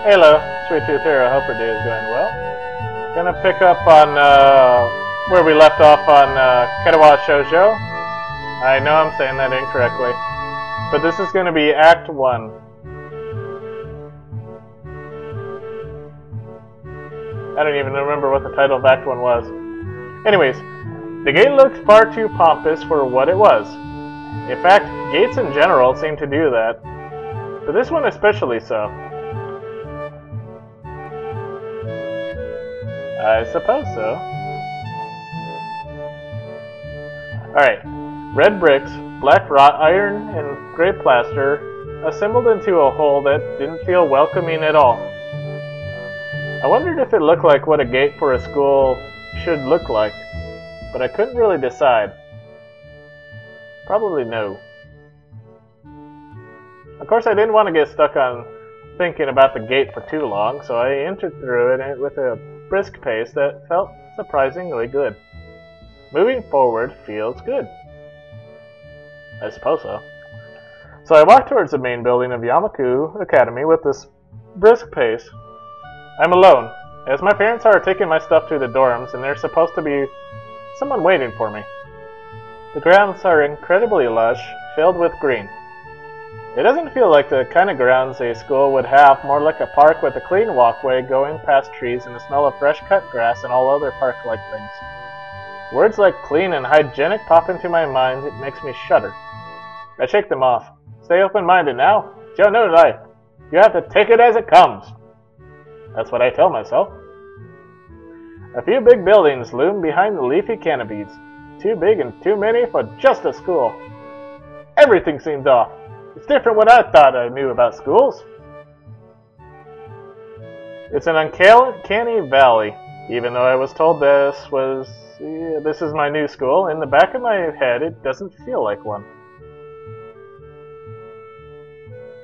Hello, Sweet Tooth here. I hope your day is going well. Gonna pick up on where we left off on Katawa Shoujo. I know I'm saying that incorrectly, but this is gonna be Act 1. I don't even remember what the title of Act 1 was. Anyways, the gate looked far too pompous for what it was. In fact, gates in general seem to do that, but this one especially so. I suppose so. Alright, red bricks, black wrought iron, and gray plaster assembled into a whole that didn't feel welcoming at all. I wondered if it looked like what a gate for a school should look like, but I couldn't really decide. Probably no. Of course, I didn't want to get stuck on thinking about the gate for too long, so I entered through it with a brisk pace that felt surprisingly good. Moving forward feels good. I suppose so. So I walked towards the main building of Yamaku Academy with this brisk pace. I'm alone, as my parents are taking my stuff to the dorms and there's supposed to be someone waiting for me. The grounds are incredibly lush, filled with green. It doesn't feel like the kind of grounds a school would have, more like a park with a clean walkway going past trees and the smell of fresh cut grass and all other park-like things. Words like clean and hygienic pop into my mind. It makes me shudder. I shake them off. Stay open-minded now. Joe knows life. You have to take it as it comes. That's what I tell myself. A few big buildings loom behind the leafy canopies. Too big and too many for just a school. Everything seems off. It's different what I thought I knew about schools. It's an uncanny valley. Even though I was told this is my new school, in the back of my head it doesn't feel like one.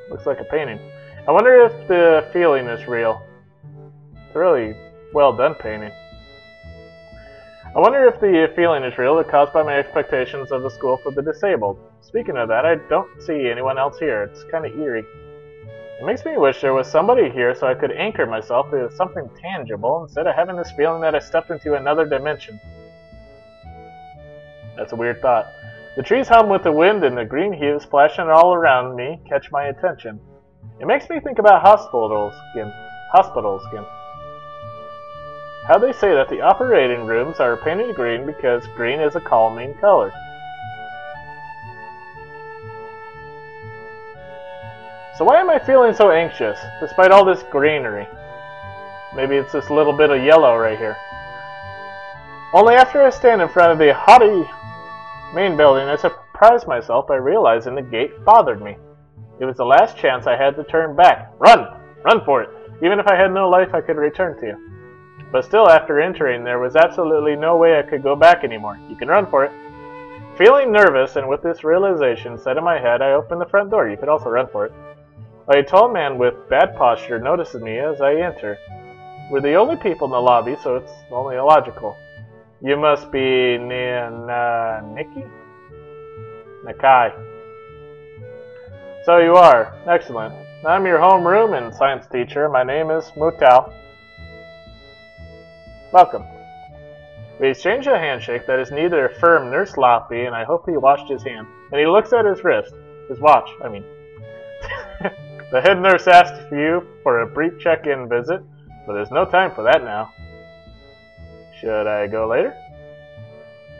Looks like a painting. I wonder if the feeling is real. It's a really well done painting. I wonder if the feeling is real caused by my expectations of the school for the disabled. Speaking of that, I don't see anyone else here. It's kind of eerie. It makes me wish there was somebody here so I could anchor myself to something tangible instead of having this feeling that I stepped into another dimension. That's a weird thought. The trees hum with the wind and the green hues splashing all around me catch my attention. It makes me think about hospitals again. How they say that the operating rooms are painted green because green is a calming color. So why am I feeling so anxious, despite all this greenery? Maybe it's this little bit of yellow right here. Only after I stand in front of the haughty main building, I surprise myself by realizing the gate bothered me. It was the last chance I had to turn back. Run! Run for it! Even if I had no life I could return to. But still, after entering, there was absolutely no way I could go back anymore. You can run for it. Feeling nervous, and with this realization set in my head, I opened the front door. You could also run for it. A tall man with bad posture notices me as I enter. We're the only people in the lobby, so it's only logical. You must be Nikki? Nakai. So you are. Excellent. I'm your homeroom and science teacher. My name is Mutao. Welcome. We exchange a handshake that is neither firm nor sloppy, and I hope he washed his hand. And he looks at his wrist. His watch, I mean. The head nurse asked you for a brief check-in visit, but there's no time for that now. Should I go later?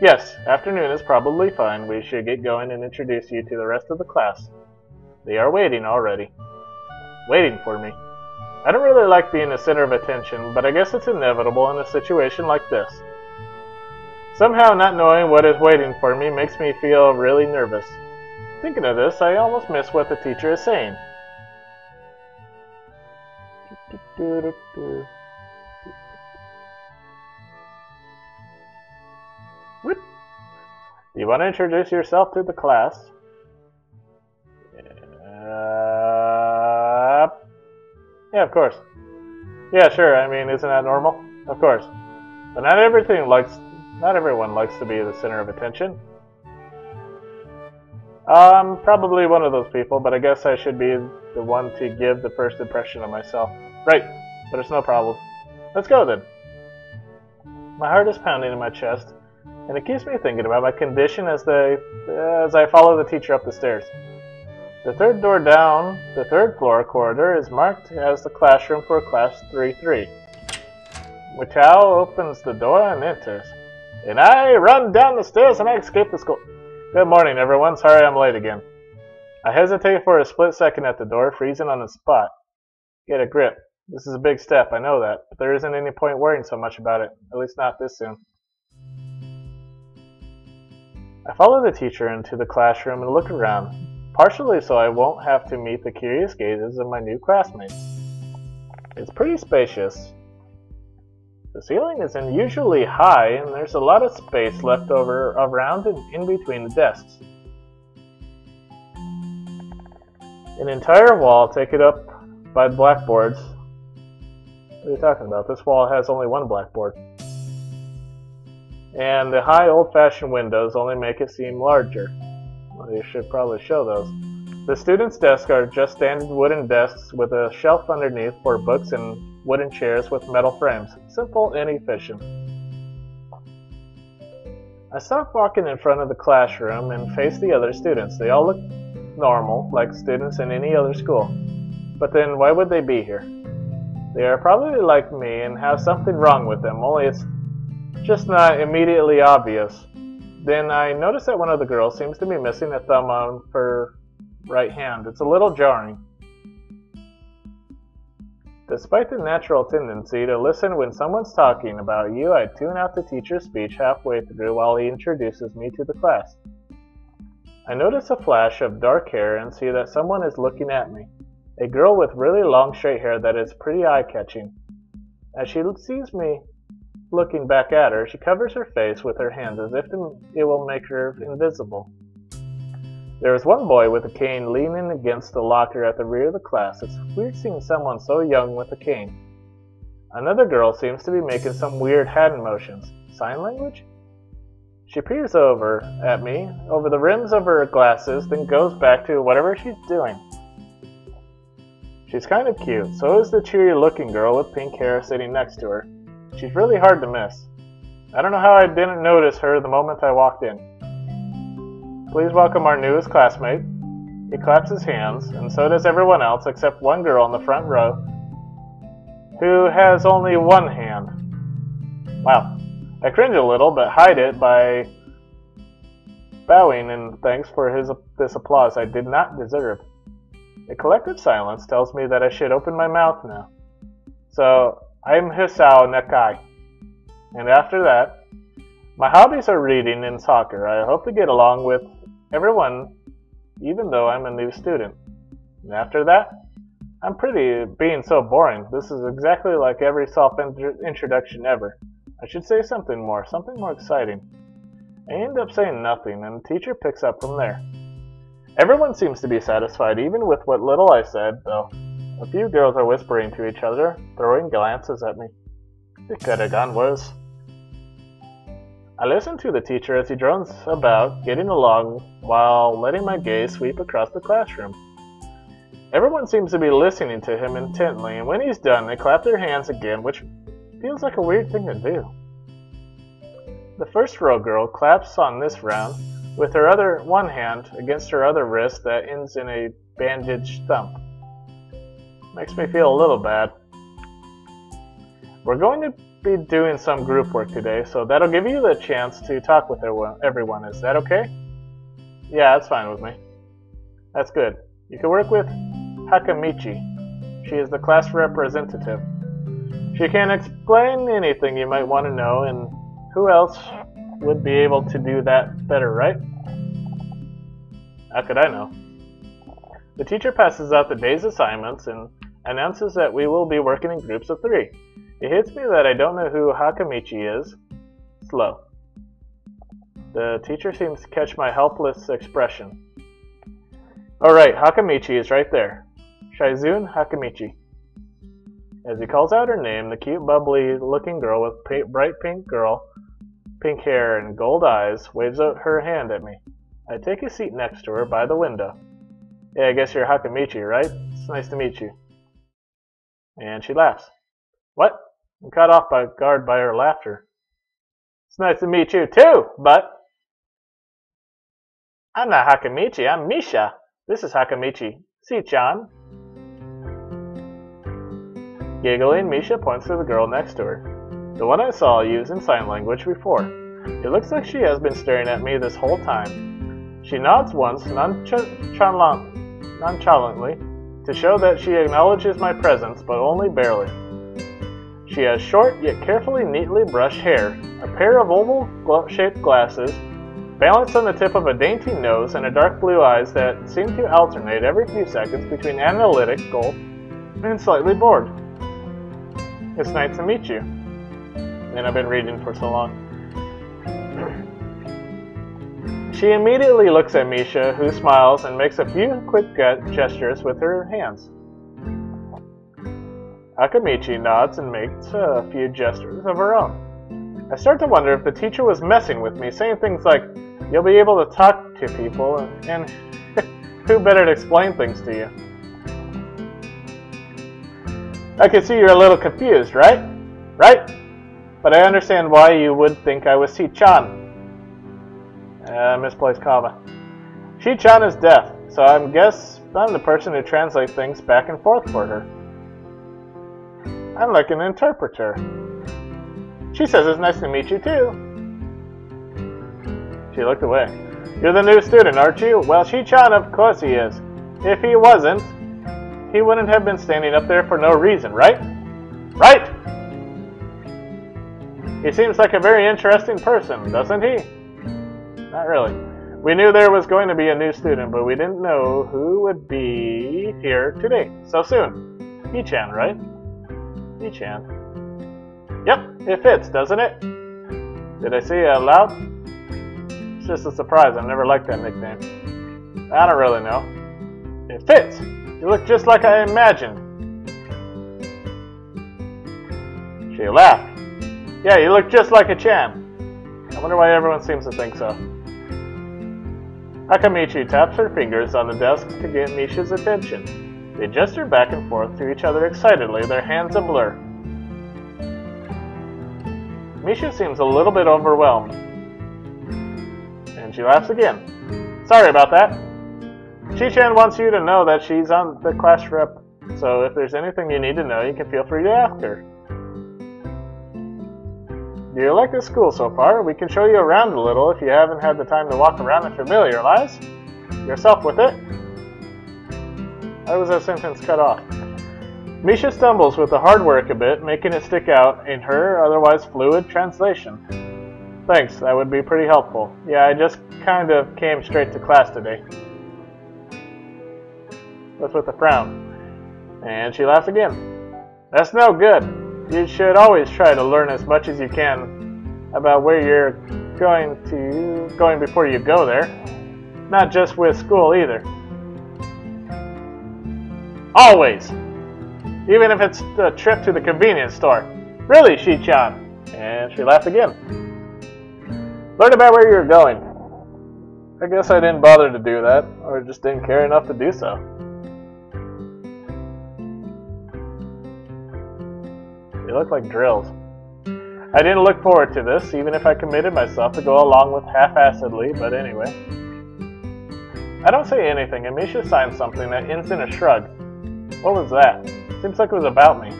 Yes, afternoon is probably fine. We should get going and introduce you to the rest of the class. They are waiting already. Waiting for me. I don't really like being the center of attention, but I guess it's inevitable in a situation like this. Somehow not knowing what is waiting for me makes me feel really nervous. Thinking of this, I almost miss what the teacher is saying. What? Do you want to introduce yourself to the class? Yeah, of course. Yeah, sure. I mean, isn't that normal? Of course. But not everyone likes to be the center of attention. I'm probably one of those people, but I guess I should be the one to give the first impression of myself. Right, but it's no problem. Let's go then. My heart is pounding in my chest, and it keeps me thinking about my condition as I follow the teacher up the stairs. The third door down the third floor corridor is marked as the classroom for class 3-3. Mutao opens the door and enters, and I run down the stairs and I escape the school. Good morning, everyone. Sorry I'm late again. I hesitate for a split second at the door, freezing on the spot. Get a grip. This is a big step, I know that, but there isn't any point worrying so much about it, at least not this soon. I follow the teacher into the classroom and look around, partially so I won't have to meet the curious gazes of my new classmates. It's pretty spacious. The ceiling is unusually high, and there's a lot of space left over around and in between the desks. An entire wall taken up by blackboards. What are you talking about? This wall has only one blackboard. And the high old-fashioned windows only make it seem larger. Well, you should probably show those. The students' desks are just standard wooden desks with a shelf underneath for books and wooden chairs with metal frames. Simple and efficient. I stop walking in front of the classroom and face the other students. They all look normal, like students in any other school. But then why would they be here? They are probably like me and have something wrong with them, only it's just not immediately obvious. Then I notice that one of the girls seems to be missing a thumb on her right hand. It's a little jarring. Despite the natural tendency to listen when someone's talking about you, I tune out the teacher's speech halfway through while he introduces me to the class. I notice a flash of dark hair and see that someone is looking at me. A girl with really long straight hair that is pretty eye-catching. As she sees me looking back at her, she covers her face with her hands as if it will make her invisible. There is one boy with a cane leaning against the locker at the rear of the class. It's weird seeing someone so young with a cane. Another girl seems to be making some weird hand motions. Sign language? She peers over at me, over the rims of her glasses, then goes back to whatever she's doing. She's kind of cute. So is the cheery-looking girl with pink hair sitting next to her. She's really hard to miss. I don't know how I didn't notice her the moment I walked in. Please welcome our newest classmate. He claps his hands, and so does everyone else except one girl in the front row who has only one hand. Wow. I cringe a little, but hide it by bowing in thanks for this applause I did not deserve. A collective silence tells me that I should open my mouth now. So, I'm Hisao Nekai. And after that, my hobbies are reading and soccer. I hope to get along with everyone, even though I'm a new student. And after that, I'm pretty being so boring. This is exactly like every self-introduction ever. I should say something more exciting. I end up saying nothing, and the teacher picks up from there. Everyone seems to be satisfied, even with what little I said, though. A few girls are whispering to each other, throwing glances at me. It could have gone worse. I listen to the teacher as he drones about, getting along while letting my gaze sweep across the classroom. Everyone seems to be listening to him intently, and when he's done, they clap their hands again, which feels like a weird thing to do. The first row girl claps on this round with her one hand against her other wrist that ends in a bandaged thumb. Makes me feel a little bad. We're going to be doing some group work today, so that'll give you the chance to talk with everyone. Is that okay? Yeah, that's fine with me. That's good. You can work with Hakamichi. She is the class representative. She can explain anything you might want to know, and who else would be able to do that better, right? How could I know? The teacher passes out the day's assignments and announces that we will be working in groups of 3. It hits me that I don't know who Hakamichi is. Slow. The teacher seems to catch my helpless expression. Alright, Hakamichi is right there. Shizune Hakamichi. As he calls out her name, the cute, bubbly-looking girl with bright pink hair and gold eyes waves out her hand at me. I take a seat next to her by the window. Yeah, I guess you're Hakamichi, right? It's nice to meet you. And she laughs. What? I'm caught off by guard by her laughter. It's nice to meet you too, but... I'm not Hakamichi, I'm Misha. This is Hakamichi. See-chan. Giggling, Misha points to the girl next to her. The one I saw using sign language before. It looks like she has been staring at me this whole time. She nods once, nonchalantly, to show that she acknowledges my presence, but only barely. She has short, yet carefully neatly brushed hair, a pair of oval-shaped glasses, balanced on the tip of a dainty nose, and a dark blue eyes that seem to alternate every few seconds between analytical and slightly bored. It's nice to meet you. And I've been reading for so long. She immediately looks at Misha, who smiles and makes a few quick gestures with her hands. Hakamichi nods and makes a few gestures of her own. I start to wonder if the teacher was messing with me, saying things like, "You'll be able to talk to people," and who better to explain things to you? I can see you're a little confused, right? Right? But I understand why you would think I was Shi-chan. Misplaced comma. Shi-chan is deaf, so I guess I'm the person who translates things back and forth for her. I'm like an interpreter. She says it's nice to meet you too. She looked away. You're the new student, aren't you? Well, Shi-chan, of course he is. If he wasn't, he wouldn't have been standing up there for no reason, right? Right! He seems like a very interesting person, doesn't he? Not really. We knew there was going to be a new student, but we didn't know who would be here today, so soon. He-chan, right? He-chan. Yep, it fits, doesn't it? Did I say it out loud? It's just a surprise. I've never liked that nickname. I don't really know. It fits. You look just like I imagined. She laughed. Yeah, you look just like a Chan. I wonder why everyone seems to think so. Hakamichi taps her fingers on the desk to get Misha's attention. They gesture back and forth to each other excitedly, their hands a blur. Misha seems a little bit overwhelmed. And she laughs again. Sorry about that. Shi-chan wants you to know that she's on the class rep, so if there's anything you need to know, you can feel free to ask her. Do you like this school so far? We can show you around a little if you haven't had the time to walk around and familiarize yourself with it. Why was that sentence cut off? Misha stumbles with the hard work a bit, making it stick out in her otherwise fluid translation. Thanks, that would be pretty helpful. Yeah, I just kind of came straight to class today. That's with a frown. And she laughs again. That's no good. You should always try to learn as much as you can about where you're going before you go there. Not just with school either. Always! Even if it's a trip to the convenience store. Really, Shi-chan? And she laughed again. Learn about where you're going. I guess I didn't bother to do that, or just didn't care enough to do so. They look like drills. I didn't look forward to this, even if I committed myself to go along with half-assedly, but anyway. I don't say anything, and Misha signs something that ends in a shrug. What was that? Seems like it was about me.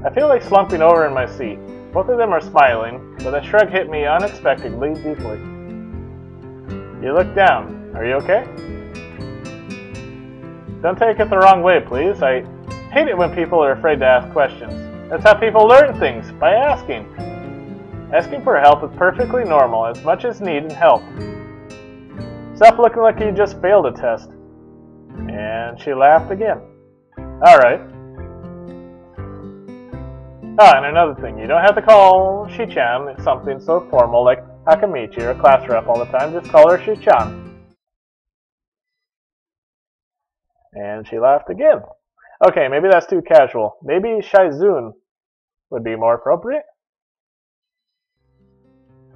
I feel like slumping over in my seat. Both of them are smiling, but the shrug hit me unexpectedly deeply. You look down. Are you okay? Don't take it the wrong way, please. I hate it when people are afraid to ask questions. That's how people learn things, by asking. Asking for help is perfectly normal, as much as needing help. Stop looking like you just failed a test. And she laughed again. Alright. Oh, and another thing, you don't have to call Shi-chan something so formal like Hakamichi or class rep all the time, just call her Shi-chan. And she laughed again. Okay, maybe that's too casual. Maybe Shaizun would be more appropriate?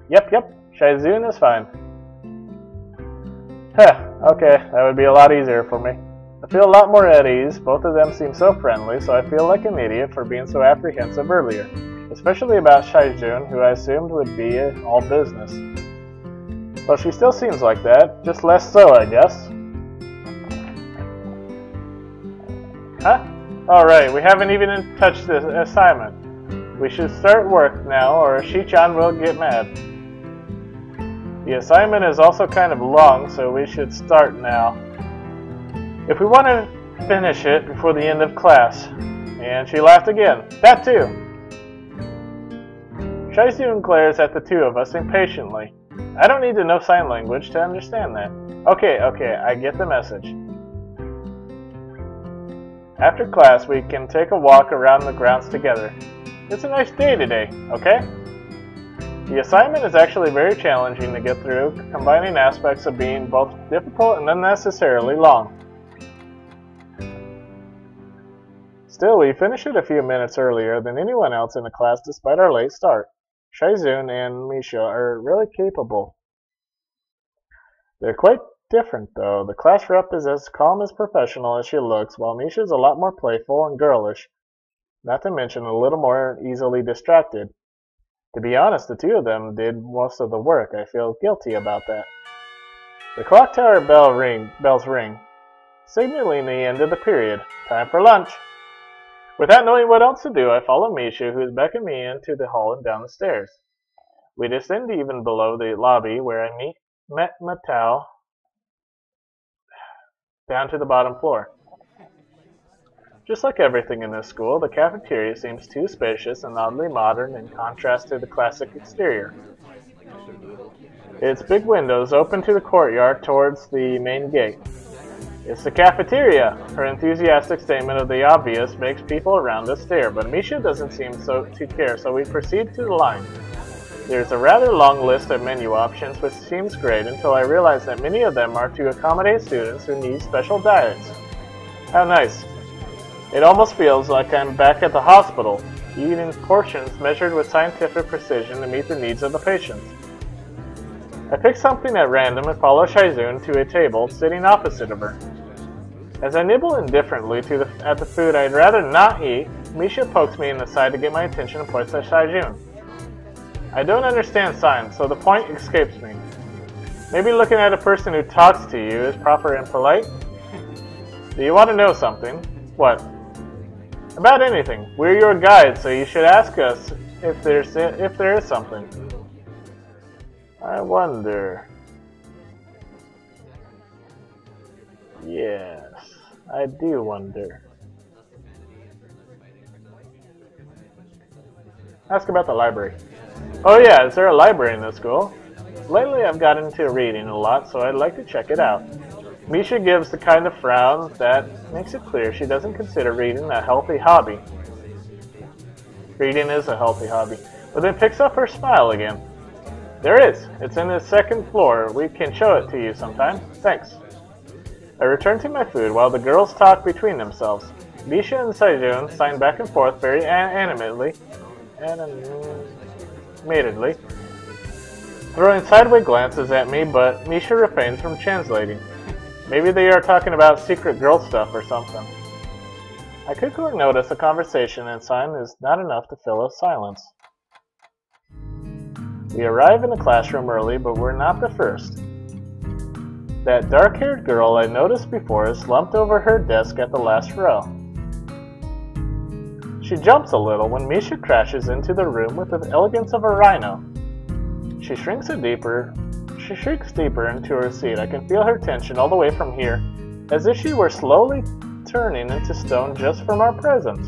Yep, Shaizun is fine. Heh, okay, that would be a lot easier for me. I feel a lot more at ease. Both of them seem so friendly, so I feel like an idiot for being so apprehensive earlier. Especially about Shaijun, who I assumed would be all business. Well, she still seems like that, just less so, I guess. Huh? Alright, we haven't even touched this assignment. We should start work now, or Shi-chan will get mad. The assignment is also kind of long, so we should start now. If we want to finish it before the end of class. And she laughed again. That too! Shaijun glares at the two of us impatiently. I don't need to know sign language to understand that. Okay, I get the message. After class, we can take a walk around the grounds together. It's a nice day today, okay? The assignment is actually very challenging to get through, combining aspects of being both difficult and unnecessarily long. Still, we finished it a few minutes earlier than anyone else in the class despite our late start. Shaijun and Misha are really capable. They're quite different, though. The class rep is as calm as professional as she looks, while Misha is a lot more playful and girlish, not to mention a little more easily distracted. To be honest, the two of them did most of the work. I feel guilty about that. The clock tower bells ring, signaling the end of the period. Time for lunch. Without knowing what else to do, I follow Misha, who is beckoning me into the hall and down the stairs. We descend even below the lobby, where I met Matao down to the bottom floor. Just like everything in this school, the cafeteria seems too spacious and oddly modern in contrast to the classic exterior. Its big windows open to the courtyard towards the main gate. It's the cafeteria! Her enthusiastic statement of the obvious makes people around us stare, but Misha doesn't seem to care, so we proceed to the line. There's a rather long list of menu options, which seems great until I realize that many of them are to accommodate students who need special diets. How nice. It almost feels like I'm back at the hospital, eating portions measured with scientific precision to meet the needs of the patients. I pick something at random and follow Shaijun to a table sitting opposite of her. As I nibble indifferently at the food I'd rather not eat, Misha pokes me in the side to get my attention and points at Shaijun. I don't understand signs, so the point escapes me. Maybe looking at a person who talks to you is proper and polite? Do you want to know something? What? About anything. We're your guides, so you should ask us if there is something. I wonder. Yes, I do wonder. Ask about the library. Oh yeah, is there a library in this school? Lately I've gotten into reading a lot, so I'd like to check it out. Misha gives the kind of frown that makes it clear she doesn't consider reading a healthy hobby. Reading is a healthy hobby, but then picks up her smile again. There is. It's in the second floor. We can show it to you sometime. Thanks. I return to my food while the girls talk between themselves. Misha and Shaijun sign back and forth very animatedly, throwing sideways glances at me, but Misha refrains from translating. Maybe they are talking about secret girl stuff or something. I quickly notice a conversation and sign is not enough to fill a silence. We arrive in the classroom early, but we're not the first. That dark-haired girl I noticed before is slumped over her desk at the last row. She jumps a little when Misha crashes into the room with the elegance of a rhino. She shrinks deeper into her seat. I can feel her tension all the way from here, as if she were slowly turning into stone just from our presence.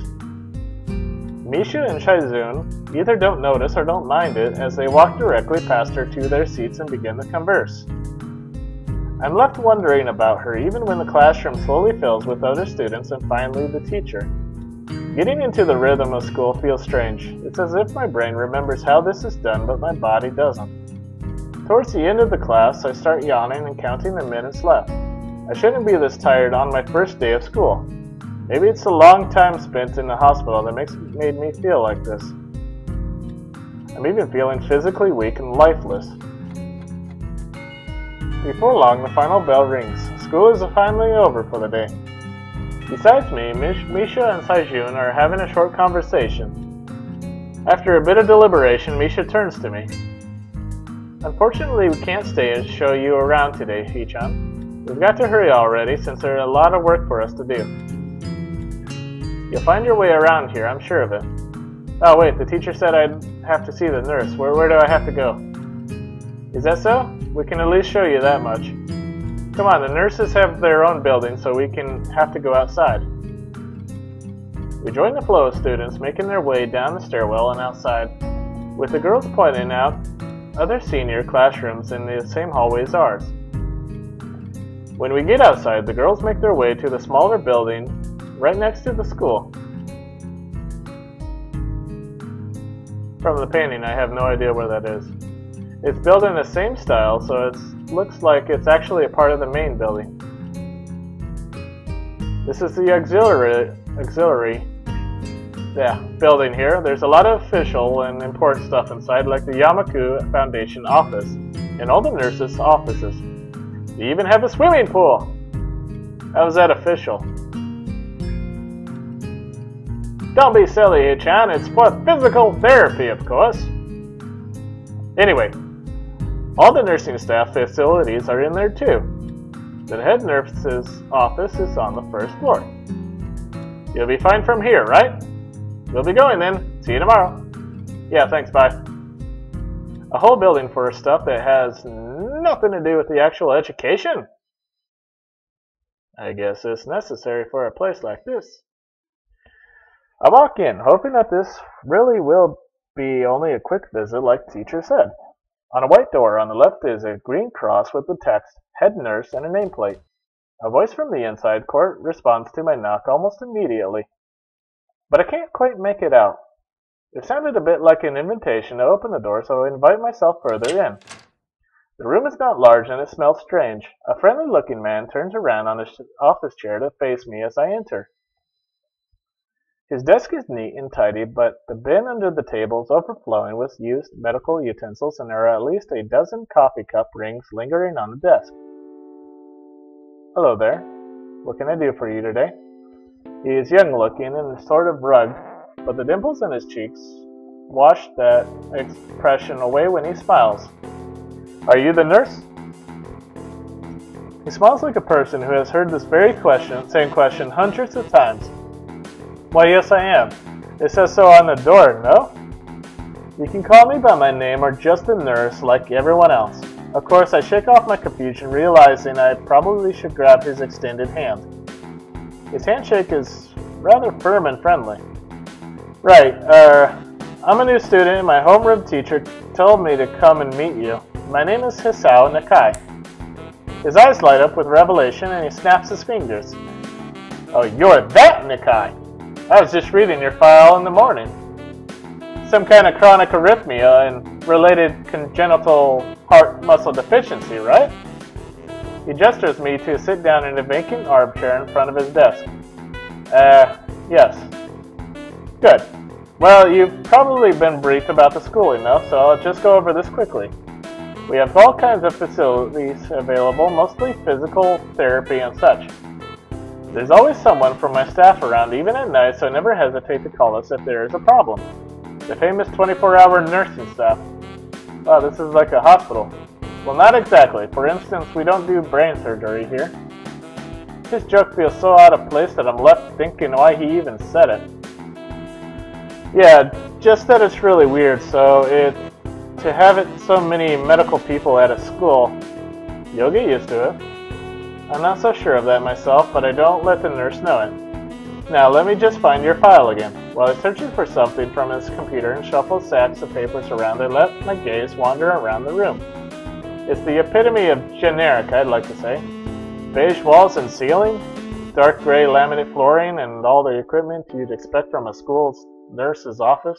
Misha and Shaijun either don't notice or don't mind it as they walk directly past her to their seats and begin to converse. I'm left wondering about her even when the classroom slowly fills with other students and finally the teacher. Getting into the rhythm of school feels strange. It's as if my brain remembers how this is done, but my body doesn't. Towards the end of the class, I start yawning and counting the minutes left. I shouldn't be this tired on my first day of school. Maybe it's the long time spent in the hospital that made me feel like this. I'm even feeling physically weak and lifeless. Before long, the final bell rings. School is finally over for the day. Besides me, Misha and Saijun are having a short conversation. After a bit of deliberation, Misha turns to me. Unfortunately, we can't stay and show you around today, Hee-chan. We've got to hurry already, since there's a lot of work for us to do. You'll find your way around here, I'm sure of it. Oh wait, the teacher said I'd have to see the nurse. Where do I have to go? Is that so? We can at least show you that much. Come on, the nurses have their own building, so we can have to go outside. We join the flow of students making their way down the stairwell and outside, with the girls pointing out other senior classrooms in the same hallway as ours. When we get outside, the girls make their way to the smaller building right next to the school. From the painting, I have no idea where that is. It's built in the same style, so it looks like it's actually a part of the main building. This is the auxiliary building here. There's a lot of official and important stuff inside, like the Yamaku Foundation office and all the nurses' offices. You even have a swimming pool. How is that official? Don't be silly, Hee-chan. It's for physical therapy, of course. Anyway, all the nursing staff facilities are in there too. The head nurse's office is on the first floor. You'll be fine from here, right? We'll be going then. See you tomorrow. Yeah, thanks, bye. A whole building for stuff that has nothing to do with the actual education? I guess it's necessary for a place like this. I walk in, hoping that this really will be only a quick visit like the teacher said. On a white door on the left is a green cross with the text, Head Nurse, and a nameplate. A voice from the inside court responds to my knock almost immediately, but I can't quite make it out. It sounded a bit like an invitation to open the door, so I invite myself further in. The room is not large and it smells strange. A friendly-looking man turns around on his office chair to face me as I enter. His desk is neat and tidy, but the bin under the table is overflowing with used medical utensils, and there are at least a dozen coffee cup rings lingering on the desk. Hello there. What can I do for you today? He is young-looking and sort of rugged, but the dimples in his cheeks wash that expression away when he smiles. Are you the nurse? He smiles like a person who has heard this same question hundreds of times. Why, yes, I am. It says so on the door, no? You can call me by my name or just a nurse like everyone else. Of course, I shake off my confusion, realizing I probably should grab his extended hand. His handshake is rather firm and friendly. Right, I'm a new student and my homeroom teacher told me to come and meet you. My name is Hisao Nakai. His eyes light up with revelation and he snaps his fingers. Oh, you're that Nakai! I was just reading your file in the morning. Some kind of chronic arrhythmia and related congenital heart muscle deficiency, right? He gestures me to sit down in a vacant armchair in front of his desk. Yes. Good. Well, you've probably been briefed about the school enough, so I'll just go over this quickly. We have all kinds of facilities available, mostly physical therapy and such. There's always someone from my staff around, even at night, so never hesitate to call us if there is a problem. The famous 24-hour nursing staff. Wow, this is like a hospital. Well, not exactly. For instance, we don't do brain surgery here. His joke feels so out of place that I'm left thinking why he even said it. Yeah, just that it's really weird, so to have it so many medical people at a school, you'll get used to it. I'm not so sure of that myself, but I don't let the nurse know it. Now, let me just find your file again. While he's searching for something from his computer and shuffles sacks of papers around, I let my gaze wander around the room. It's the epitome of generic, I'd like to say. Beige walls and ceiling, dark gray laminate flooring, and all the equipment you'd expect from a school's nurse's office.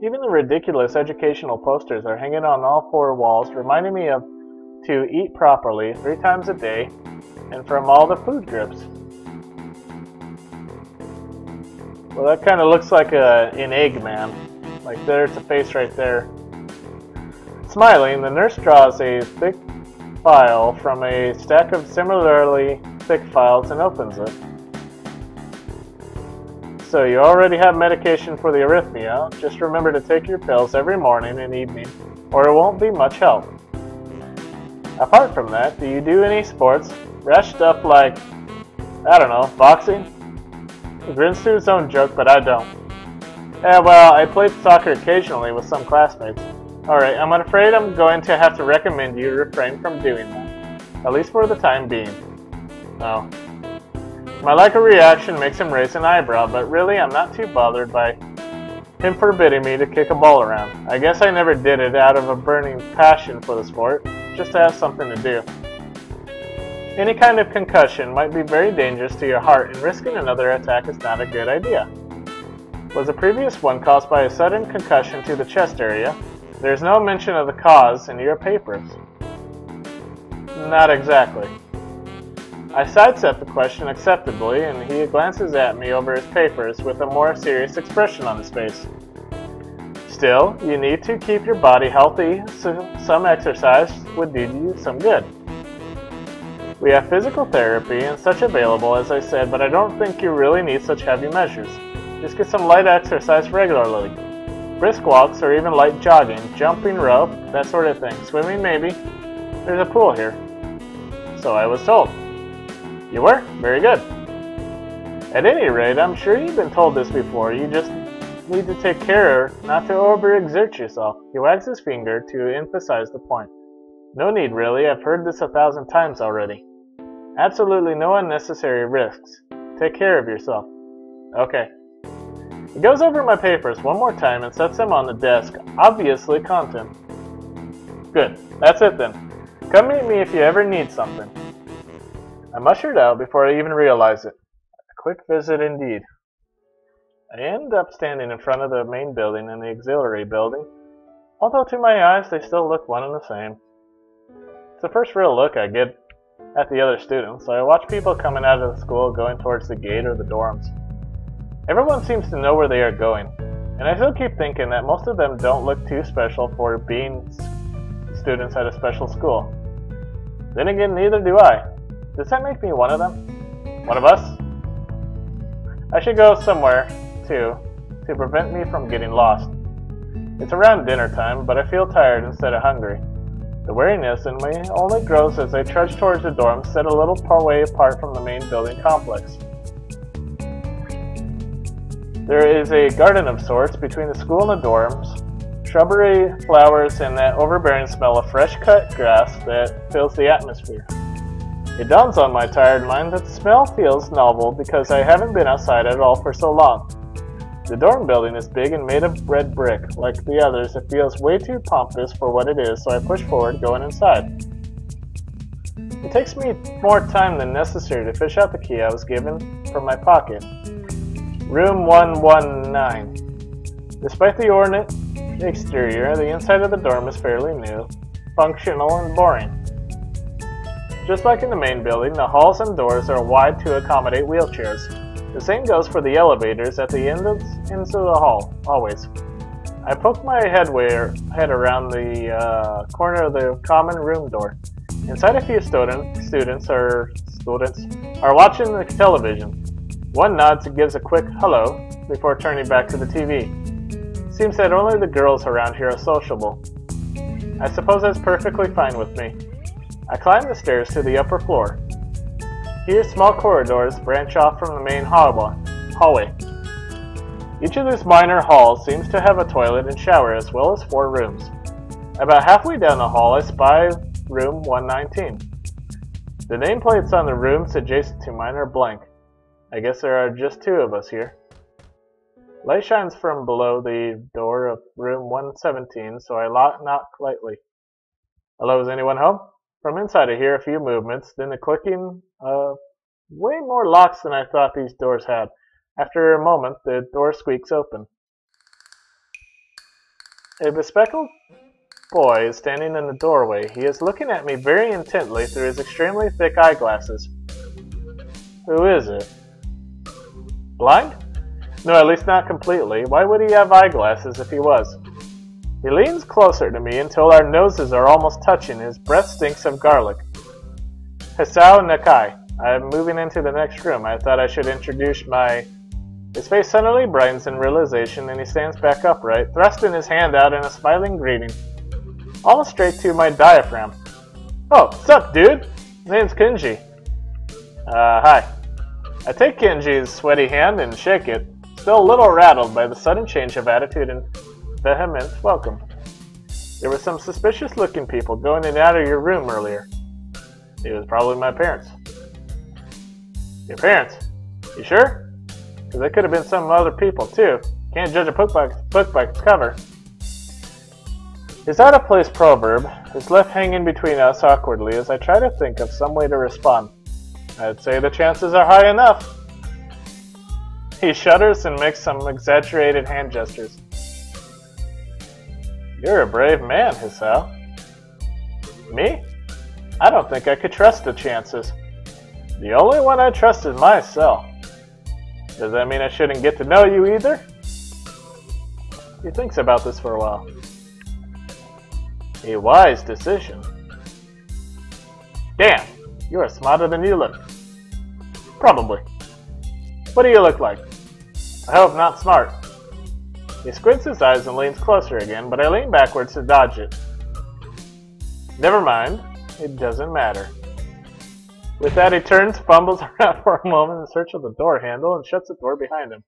Even the ridiculous educational posters are hanging on all four walls, reminding me of to eat properly 3 times a day, and from all the food groups. Well, that kind of looks like an egg man. Like there's a face right there. Smiling, the nurse draws a thick file from a stack of similarly thick files and opens it. So you already have medication for the arrhythmia. Just remember to take your pills every morning and evening, or it won't be much help. Apart from that, do you do any sports? Rash stuff like, I don't know, boxing? He grins to his own joke, but I don't. Well, I played soccer occasionally with some classmates. Alright, I'm afraid I'm going to have to recommend you refrain from doing that. At least for the time being. No. My lack of reaction makes him raise an eyebrow, but really I'm not too bothered by him forbidding me to kick a ball around. I guess I never did it out of a burning passion for the sport, just to have something to do. Any kind of concussion might be very dangerous to your heart, and risking another attack is not a good idea. Was the previous one caused by a sudden concussion to the chest area? There is no mention of the cause in your papers. Not exactly. I sidestep the question acceptably, and he glances at me over his papers with a more serious expression on his face. Still, you need to keep your body healthy, so some exercise would do you some good. We have physical therapy and such available, as I said, but I don't think you really need such heavy measures. Just get some light exercise regularly. Brisk walks or even light jogging, jumping rope, that sort of thing. Swimming maybe. There's a pool here. So I was told. You were? Very good. At any rate, I'm sure you've been told this before. You just need to take care not to overexert yourself. He wags his finger to emphasize the point. No need, really. I've heard this 1,000 times already. Absolutely no unnecessary risks. Take care of yourself. Okay. He goes over my papers one more time and sets them on the desk, obviously content. Good. That's it then. Come meet me if you ever need something. I'm ushered out before I even realize it. A quick visit indeed. I end up standing in front of the main building and the auxiliary building, although to my eyes they still look one and the same. It's the first real look I get at the other students, so I watch people coming out of the school going towards the gate or the dorms. Everyone seems to know where they are going, and I still keep thinking that most of them don't look too special for being students at a special school. Then again, neither do I. Does that make me one of them? One of us? I should go somewhere, too, to prevent me from getting lost. It's around dinner time, but I feel tired instead of hungry. The weariness in me only grows as I trudge towards the dorms set a little way apart from the main building complex. There is a garden of sorts between the school and the dorms, shrubbery, flowers, and that overbearing smell of fresh-cut grass that fills the atmosphere. It dawns on my tired mind that the smell feels novel because I haven't been outside at all for so long. The dorm building is big and made of red brick. Like the others, it feels way too pompous for what it is, so I push forward, going inside. It takes me more time than necessary to fish out the key I was given from my pocket. Room 119. Despite the ornate exterior, the inside of the dorm is fairly new, functional, and boring. Just like in the main building, the halls and doors are wide to accommodate wheelchairs. The same goes for the elevators at the ends of the hallways. I poke my head around the corner of the common room door. Inside, a few students are watching the television. One nods and gives a quick hello before turning back to the TV. Seems that only the girls around here are sociable. I suppose that's perfectly fine with me. I climb the stairs to the upper floor. Here, small corridors branch off from the main hallway. Each of these minor halls seems to have a toilet and shower as well as 4 rooms. About halfway down the hall, I spy room 119. The nameplates on the rooms adjacent to mine are blank. I guess there are just 2 of us here. Light shines from below the door of room 117, so I knock lightly. Hello, is anyone home? From inside I hear a few movements, then the clicking of way more locks than I thought these doors had. After a moment, the door squeaks open. A bespectacled boy is standing in the doorway. He is looking at me very intently through his extremely thick eyeglasses. Who is it? Blind? No, at least not completely. Why would he have eyeglasses if he was? He leans closer to me until our noses are almost touching. His breath stinks of garlic. Hisao Nakai. I'm moving into the next room. I thought I should introduce my... His face suddenly brightens in realization, and he stands back upright, thrusting his hand out in a smiling greeting, almost straight to my diaphragm. Oh, sup, dude? Name's Kenji. Hi. I take Kenji's sweaty hand and shake it, still a little rattled by the sudden change of attitude and vehement welcome. There were some suspicious-looking people going in and out of your room earlier. It was probably my parents. Your parents? You sure? Because they could have been some other people, too. Can't judge a book by its cover. His out-of-place proverb is left hanging between us awkwardly as I try to think of some way to respond. I'd say the chances are high enough. He shudders and makes some exaggerated hand gestures. You're a brave man, Hisao. Me? I don't think I could trust the chances. The only one I trust is myself. Does that mean I shouldn't get to know you either? He thinks about this for a while. A wise decision. Damn, you are smarter than you look. Probably. What do you look like? I hope not smart. He squints his eyes and leans closer again, but I lean backwards to dodge it. Never mind. It doesn't matter. With that, he turns, fumbles around for a moment in search of the door handle, and shuts the door behind him.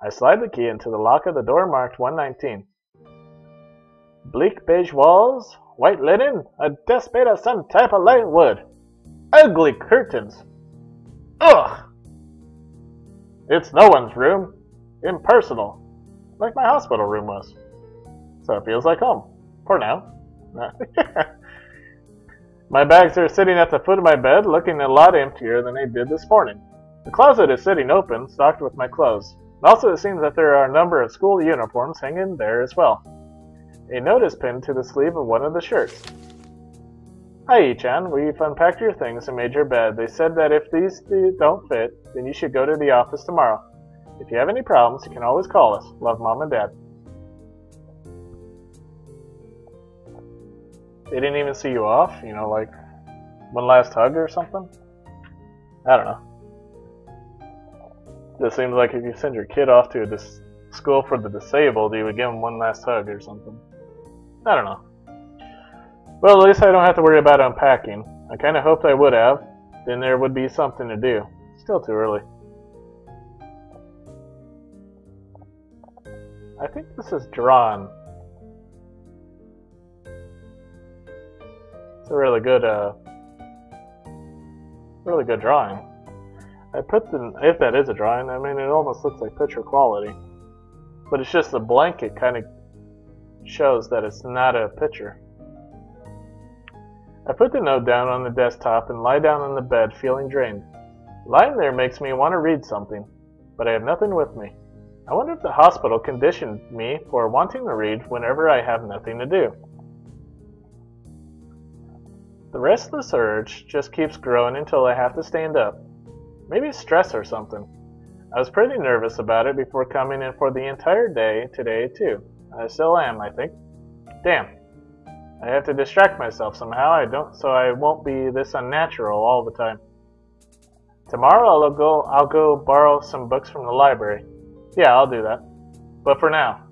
I slide the key into the lock of the door marked 119. Bleak beige walls, white linen, a desk made of some type of light wood. Ugly curtains. Ugh! It's no one's room. Impersonal. Like my hospital room was. So it feels like home. For now. My bags are sitting at the foot of my bed, looking a lot emptier than they did this morning. The closet is sitting open, stocked with my clothes. Also, it seems that there are a number of school uniforms hanging there as well. A note is pinned to the sleeve of one of the shirts. Hi, Ichan. We've unpacked your things and made your bed. They said that if these don't fit, then you should go to the office tomorrow. If you have any problems, you can always call us. Love, Mom and Dad. They didn't even see you off? You know, like one last hug or something? I don't know. It seems like if you send your kid off to this school for the disabled, you would give them one last hug or something. I don't know. Well, at least I don't have to worry about unpacking. I kind of hoped I would have. Then there would be something to do. Still too early. I think this is drawn. It's a really good drawing. I put if that is a drawing, I mean, it almost looks like picture quality. But it's just the blanket kind of shows that it's not a picture. I put the note down on the desktop and lie down on the bed feeling drained. Lying there makes me want to read something, but I have nothing with me. I wonder if the hospital conditioned me for wanting to read whenever I have nothing to do. The restless urge just keeps growing until I have to stand up. Maybe stress or something. I was pretty nervous about it before coming in for the entire day today too. I still am, I think. Damn. I have to distract myself somehow, so I won't be this unnatural all the time. Tomorrow I'll go borrow some books from the library. Yeah, I'll do that. But for now.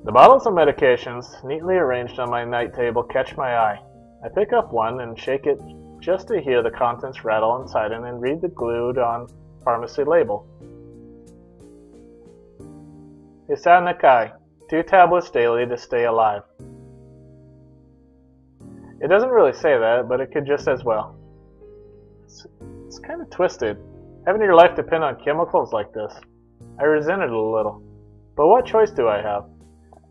The bottles of medications, neatly arranged on my night table, catch my eye. I pick up one and shake it just to hear the contents rattle inside and then read the glued-on pharmacy label. Hisao Nakai, 2 tablets daily to stay alive. It doesn't really say that, but it could just as well. It's kind of twisted, having your life depend on chemicals like this. I resent it a little. But what choice do I have?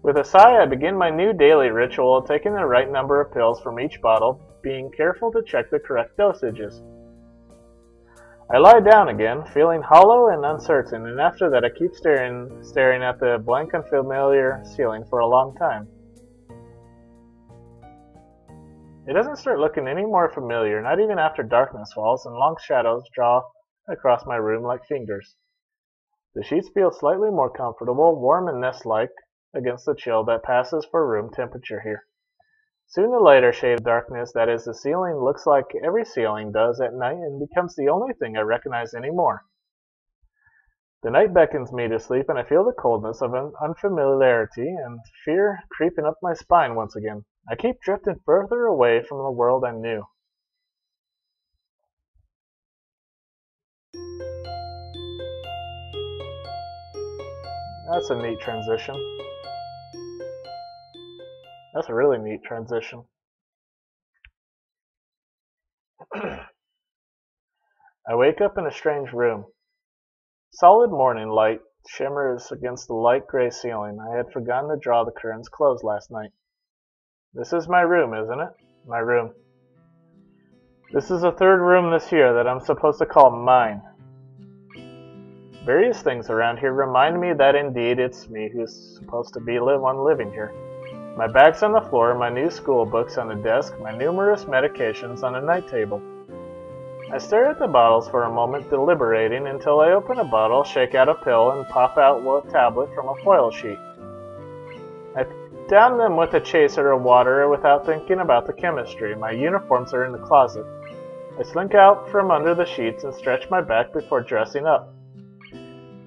With a sigh, I begin my new daily ritual of taking the right number of pills from each bottle, being careful to check the correct dosages. I lie down again, feeling hollow and uncertain, and after that I keep staring at the blank unfamiliar ceiling for a long time. It doesn't start looking any more familiar, not even after darkness falls and long shadows draw across my room like fingers. The sheets feel slightly more comfortable, warm and nest-like, against the chill that passes for room temperature here. Soon the lighter shade of darkness that is the ceiling looks like every ceiling does at night and becomes the only thing I recognize anymore. The night beckons me to sleep, and I feel the coldness of unfamiliarity and fear creeping up my spine once again. I keep drifting further away from the world I knew. That's a neat transition. That's a really neat transition. I wake up in a strange room. Solid morning light shimmers against the light gray ceiling. I had forgotten to draw the curtains closed last night. This is my room, isn't it? My room. This is the third room this year that I'm supposed to call mine. Various things around here remind me that indeed it's me who's supposed to be living here. My bag's on the floor, my new school books on the desk, my numerous medications on the night table. I stare at the bottles for a moment, deliberating until I open a bottle, shake out a pill, and pop out a tablet from a foil sheet. I down them with a chaser of water without thinking about the chemistry. My uniforms are in the closet. I slink out from under the sheets and stretch my back before dressing up.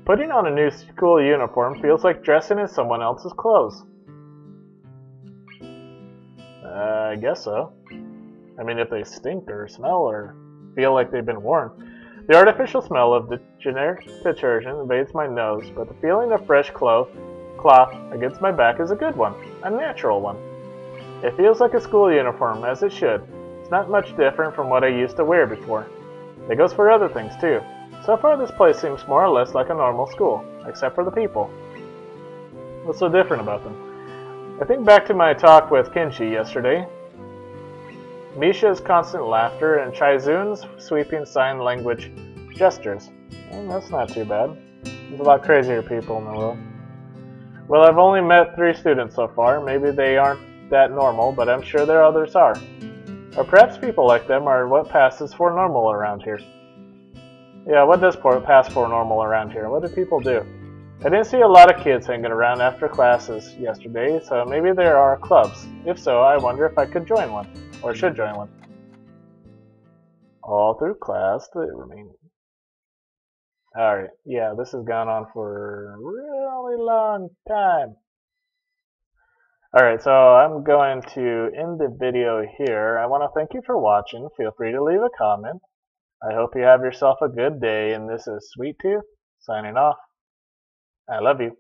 Putting on a new school uniform feels like dressing in someone else's clothes. I guess so. I mean, if they stink or smell or feel like they've been worn. The artificial smell of the generic detergent invades my nose, but the feeling of fresh cloth against my back is a good one, a natural one. It feels like a school uniform, as it should. It's not much different from what I used to wear before. It goes for other things, too. So far, this place seems more or less like a normal school, except for the people. What's so different about them? I think back to my talk with Kenshi yesterday. Misha's constant laughter and Chaizun's sweeping sign language gestures. Well, that's not too bad. There's a lot crazier people in the world. Well, I've only met 3 students so far. Maybe they aren't that normal, but I'm sure there others are. Or perhaps people like them are what passes for normal around here. Yeah, what does pass for normal around here? What do people do? I didn't see a lot of kids hanging around after classes yesterday, so maybe there are clubs. If so, I wonder if I could join one, or should join one. All through class, Alright, yeah, this has gone on for a really long time. Alright, so I'm going to end the video here. I want to thank you for watching. Feel free to leave a comment. I hope you have yourself a good day, and this is Sweet Tooth, signing off. I love you.